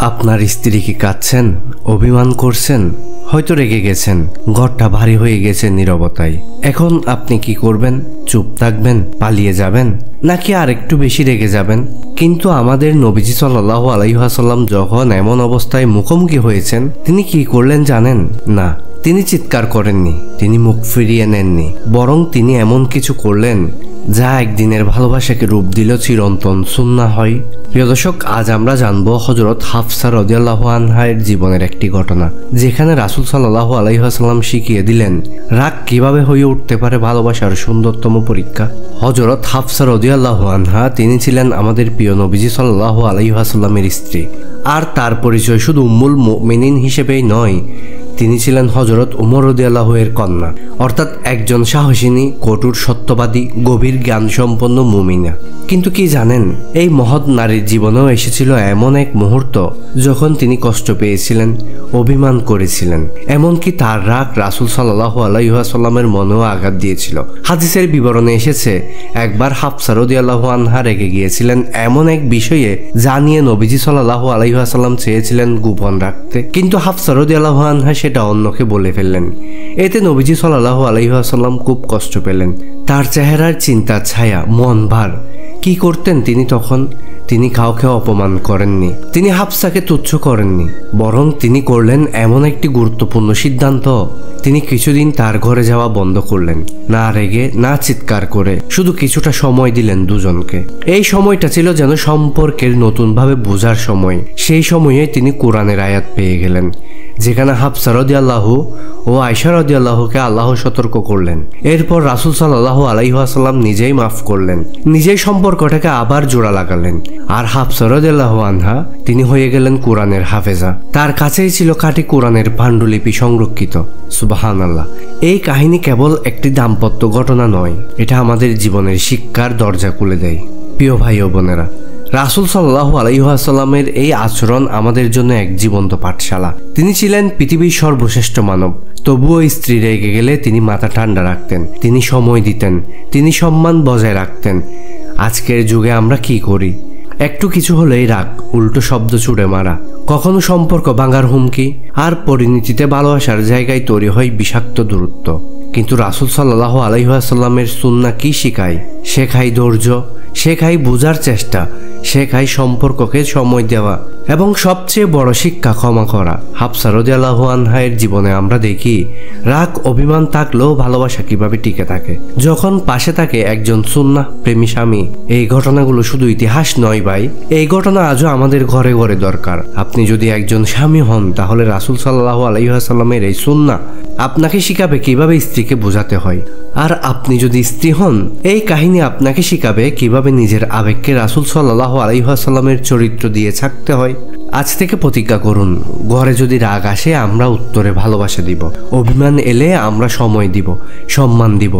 আপনার স্ত্রী কি কাঁদছেন, অভিমান করছেন, হয়তো রেগে গেছেন, ঘরটা ভারী হয়ে গেছে নীরবতায়। এখন আপনি কি করবেন? চুপ থাকবেন, পালিয়ে যাবেন, নাকি আর একটু বেশি রেগে যাবেন? কিন্তু আমাদের নবীজি সাল্লাল্লাহু আলাইহি ওয়াসাল্লাম যখন এমন অবস্থায় মুখোমুখি হয়েছেন, তিনি কি করলেন জানেন? না, তিনি চিৎকার করেননি, তিনি মুখ ফিরিয়ে নেননি, বরং তিনি এমন কিছু করলেন যা একদিনের ভালোবাসাকে রূপ দিল চিরন্তন সুন্নাহ হয়। প্রিয় দর্শক, আজ আমরা জানবো হযরত হাফসা রাদিয়াল্লাহু আনহার জীবনের একটি ঘটনা, যেখানে রাসূল সাল্লাল্লাহু আলাইহি ওয়াসাল্লাম শিখিয়ে দিলেন রাগ কিভাবে হয়ে উঠতে পারে ভালোবাসার সুন্দরতম পরীক্ষা। হযরত হাফসা রাদিয়াল্লাহু আনহা তিনি ছিলেন আমাদের প্রিয় নবীজি সাল্লাল্লাহু আলাইহি ওয়াসাল্লামের স্ত্রী। আর তার পরিচয় শুধু উম্মুল মুমিনিন হিসেবেই নয়, তিনি ছিলেন হযরত উমর রাদিয়াল্লাহু এর কন্যা, অর্থাৎ একজন সাহসিনী, কঠোর সত্যবাদী, গভীর জ্ঞান সম্পন্ন মুমিনা। কিন্তু কি জানেন, এই মহৎ নারীর জীবনেও এসেছিল এমন এক মুহূর্ত যখন তিনি কষ্ট পেয়েছিলেন, অভিমান করেছিলেন, এমনকি তার রাগ রাসূল সাল্লাল্লাহু আলাইহি ওয়াসাল্লামের মনেও আঘাত দিয়েছিল। হাদিসের বিবরণে এসেছে, একবার হাফসা রাদিয়াল্লাহু আনহা রেগে গিয়েছিলেন এমন এক বিষয়ে যা নিয়ে নবীজি সাল্লাল্লাহু আলাইহি ওয়াসাল্লাম চেয়েছিলেন গোপন রাখতে, কিন্তু হাফসা রাদিয়াল্লাহু আনহা সেটা অন্যকে বলে ফেললেন। এতে নবীজি সাল্লাল্লাহু আলাইহি ওয়াসাল্লাম খুব কষ্ট পেলেন। তার চেহারার চিন্তার ছায়া, মন ভার। কি করতেন তিনি তখন? তিনি কাউকে অপমান করেননি, তিনি হাফসাকে তুচ্ছ করেননি, বরং তিনি করলেন এমন একটি গুরুত্বপূর্ণ সিদ্ধান্ত। তিনি কিছুদিন তার ঘরে যাওয়া বন্ধ করলেন, না রেগে, না চিৎকার করে, শুধু কিছুটা সময় দিলেন দুজনকে। এই সময়টা ছিল যেন সম্পর্কের নতুনভাবে বোঝার সময়। সেই সময়ে তিনি কোরআনের আয়াত পেয়ে গেলেন, যেখানে হাফসা রাদিয়াল্লাহু ও আয়েশা রাদিয়াল্লাহুকে আল্লাহ সতর্ক করলেন। এরপর রাসূল সাল্লাল্লাহু আলাইহি ওয়াসাল্লাম নিজেই মাফ করলেন, নিজেই সম্পর্কটাকে আবার জোড়া লাগালেন। আর হাফসা রাদিয়াল্লাহু আনহা তিনি হয়ে গেলেন কোরআনের হাফেজা। তার কাছেই ছিল খাঁটি কোরআনের পাণ্ডুলিপি সংরক্ষিত। সুবহানাল্লাহ। এই কাহিনী কেবল একটি দাম্পত্য ঘটনা নয়, এটা আমাদের জীবনের শিক্ষার দরজা খুলে দেয়। প্রিয় ভাই ও বোনেরা, রাসূল সাল্লাল্লাহু আলাইহি ওয়াসাল্লামের এই আচরণ আমাদের জন্য এক জীবন্ত পাঠশালা। তিনি ছিলেন পৃথিবীর সর্বশ্রেষ্ঠ মানব, তবুও স্ত্রী রেগে গেলে তিনি মাথা ঠান্ডা রাখতেন, তিনি সময় দিতেন, তিনি সম্মান বজায় রাখতেন। আজকের যুগে আমরা কি করি? একটু কিছু হলেই রাগ, উল্টো শব্দ ছুড়ে মারা, কখনো সম্পর্ক ভাঙার হুমকি, আর পরিণতিতে ভালোবাসার জায়গায় তৈরি হয় বিষাক্ত দূরত্ব। কিন্তু রাসূল সাল্লাল্লাহু আলাইহি ওয়াসাল্লামের সুন্নাহ কি শিখায়? শেখায় ধৈর্য, শেখায় বোঝার চেষ্টা, শেখায় সম্পর্ককে সময় দেওয়া, এবং সবচেয়ে বড় শিক্ষা ক্ষমা করা। হাফসা রাদিয়াল্লাহু আনহার জীবনে আমরা দেখি রাগ, অভিমান থাকলেও ভালোবাসা কিভাবে টিকে থাকে যখন পাশে থাকে একজন সুন্নাহ প্রেমী স্বামী। এই ঘটনাগুলো শুধু ইতিহাস নয় ভাই, এই ঘটনা আজও আমাদের ঘরে ঘরে দরকার। আপনি যদি একজন স্বামী হন, তাহলে রাসূল সাল্লাল্লাহু আলাইহি ওয়াসাল্লামের এই সুন্নাহ আপনাকে শিখাবে কিভাবে স্ত্রীকে বোঝাতে হয়। আর আপনি যদি স্ত্রী হন, এই কাহিনী আপনাকে শিখাবে কিভাবে নিজের আবেগকে রাসূল সাল্লাল্লাহু আলাইহি ওয়াসাল্লামের চরিত্র দিয়ে ছাকতে হয়। আজ থেকে প্রতিজ্ঞা করুন, ঘরে যদি রাগ আসে আমরা উত্তরে ভালোবাসা দিব, অভিমান এলে আমরা সময় দিব, সম্মান দিব,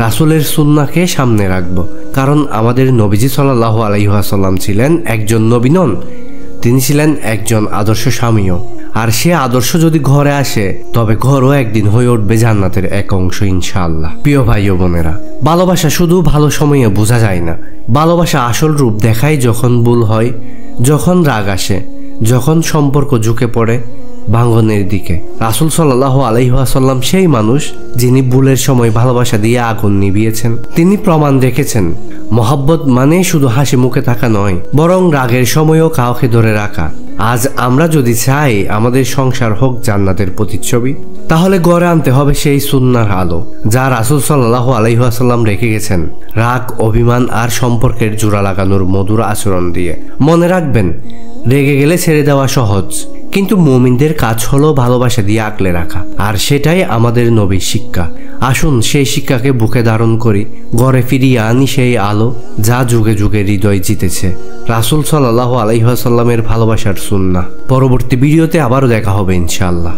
রাসূলের সুন্নাহকে সামনে রাখব। কারণ আমাদের নবীজি সাল্লাল্লাহু আলাইহি ওয়াসাল্লাম ছিলেন একজন নবী নন, তিনি ছিলেন একজন আদর্শ স্বামীও। আর সে আদর্শ যদি ঘরে আসে, তবে ঘরও একদিন হয়ে উঠবে জান্নাতের এক অংশ ইনশাআল্লাহ। প্রিয় ভাই ও বোনেরা, ভালোবাসা শুধু ভালো সময়ে বোঝা যায় না, ভালোবাসা আসল রূপ দেখায় যখন ভুল হয়, যখন রাগ আসে, যখন সম্পর্ক ঝুঁকে পড়ে ভাঙনের দিকে। রাসূল সাল্লাল্লাহু আলাইহি ওয়াসাল্লাম সেই মানুষ যিনি ভুলের সময় ভালোবাসা দিয়ে আগুন নিভিয়েছেন। তিনি প্রমাণ রেখেছেন মহব্বত মানে শুধু হাসি মুখে থাকা নয়, বরং রাগের সময়ও কাউকে ধরে রাখা। আজ আমরা যদি চাই আমাদের সংসার হোক জান্নাতের প্রতিচ্ছবি, তাহলে গড়ে আনতে হবে সেই সুন্নাহর আলো যা রাসূল সাল্লাল্লাহু আলাইহি ওয়াসাল্লাম রেখে গেছেন, রাগ, অভিমান আর সম্পর্কের জোড়া লাগানোর মধুর আচরণ দিয়ে। মনে রাখবেন, রেগে গেলে ছেড়ে দেওয়া সহজ, কিন্তু মুমিনদের কাজ হলো ভালোবাসা দিয়ে আঁকলে রাখা, আর সেটাই আমাদের নবীর শিক্ষা। আসুন সেই শিক্ষাকে বুকে ধারণ করি, ঘরে ফিরিয়ে আনি সেই আলো যা যুগে যুগে হৃদয় জিতেছে, রাসূল সাল্লাল্লাহু আলাইহি ওয়াসাল্লামের ভালোবাসার সুন্নাহ। পরবর্তী ভিডিওতে আবারও দেখা হবে ইনশাআল্লাহ।